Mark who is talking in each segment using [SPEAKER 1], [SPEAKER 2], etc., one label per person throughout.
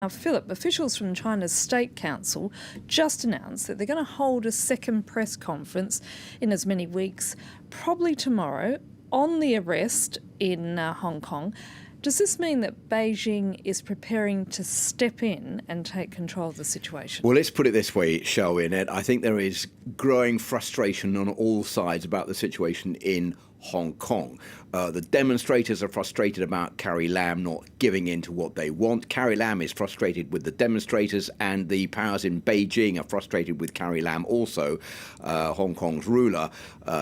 [SPEAKER 1] Now, Philip, officials from China's State Council just announced that they're going to hold a second press conference in as many weeks, probably tomorrow, on the arrest in Hong Kong. Does this mean that Beijing is preparing to step in and take control of the situation?
[SPEAKER 2] Well, let's put it this way, shall we, Annette? I think there is growing frustration on all sides about the situation in Hong Kong. The demonstrators are frustrated about Carrie Lam not giving in to what they want. Carrie Lam is frustrated with the demonstrators, and the powers in Beijing are frustrated with Carrie Lam also, Hong Kong's ruler,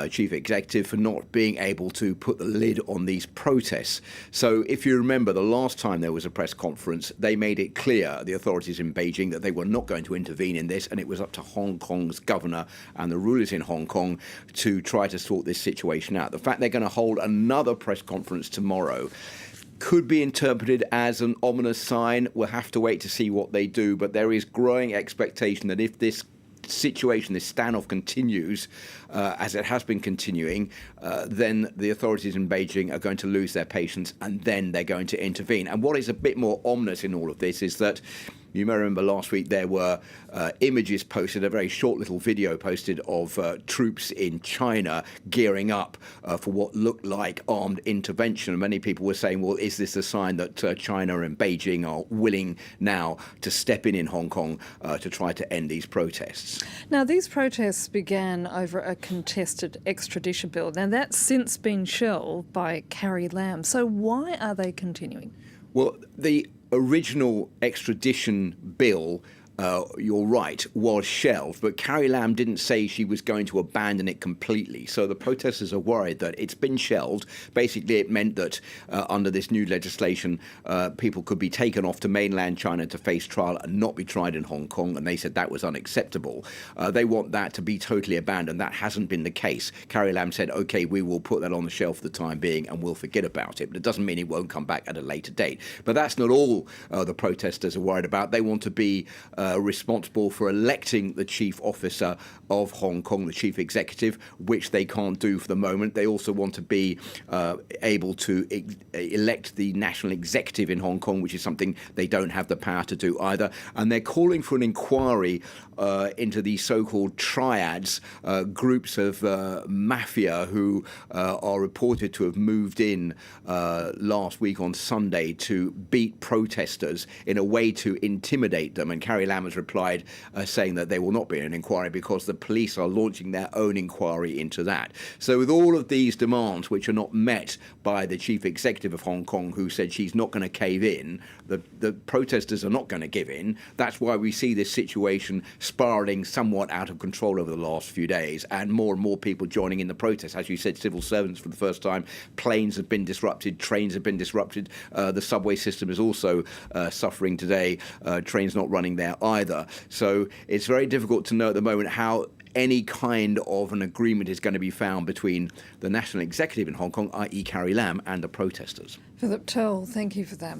[SPEAKER 2] chief executive, for not being able to put the lid on these protests. So if you remember, the last time there was a press conference, they made it clear, the authorities in Beijing, that they were not going to intervene in this, and it was up to Hong Kong's governor and the rulers in Hong Kong to try to sort this situation out. The fact they're going to hold another press conference tomorrow could be interpreted as an ominous sign. We'll have to wait to see what they do, but there is growing expectation that if this situation, this standoff continues, as it has been continuing, then the authorities in Beijing are going to lose their patience, and then they're going to intervene. And what is a bit more ominous in all of this is that you may remember last week there were images posted, a very short little video posted of troops in China gearing up for what looked like armed intervention. And many people were saying, well, is this a sign that China and Beijing are willing now to step in Hong Kong to try to end these protests?
[SPEAKER 1] Now, these protests began over a contested extradition bill. Now, that's since been shelved by Carrie Lam. So why are they continuing?
[SPEAKER 2] Well, the original extradition bill, you're right, was shelved, but Carrie Lam didn't say she was going to abandon it completely. So the protesters are worried that it's been shelved. Basically, it meant that under this new legislation, people could be taken off to mainland China to face trial and not be tried in Hong Kong, and they said that was unacceptable. They want that to be totally abandoned. That hasn't been the case. Carrie Lam said, OK, we will put that on the shelf for the time being and we'll forget about it. But it doesn't mean it won't come back at a later date. But that's not all the protesters are worried about. They want to be responsible for electing the chief officer of Hong Kong, the chief executive, which they can't do for the moment. They also want to be able to elect the national executive in Hong Kong, which is something they don't have the power to do either. And they're calling for an inquiry into the so-called triads, groups of mafia who are reported to have moved in last week on Sunday to beat protesters in a way to intimidate them. And Carrie Lam has replied saying that there will not be an inquiry because the police are launching their own inquiry into that. So with all of these demands, which are not met by the chief executive of Hong Kong, who said she's not going to cave in, the protesters are not going to give in. That's why we see this situation spiralling somewhat out of control over the last few days, and more people joining in the protest. As you said, civil servants for the first time, planes have been disrupted, trains have been disrupted. The subway system is also suffering today. Trains not running there either. So it's very difficult to know at the moment how any kind of an agreement is going to be found between the national executive in Hong Kong, i.e. Carrie Lam, and the protesters.
[SPEAKER 1] Philip Turle, thank you for that.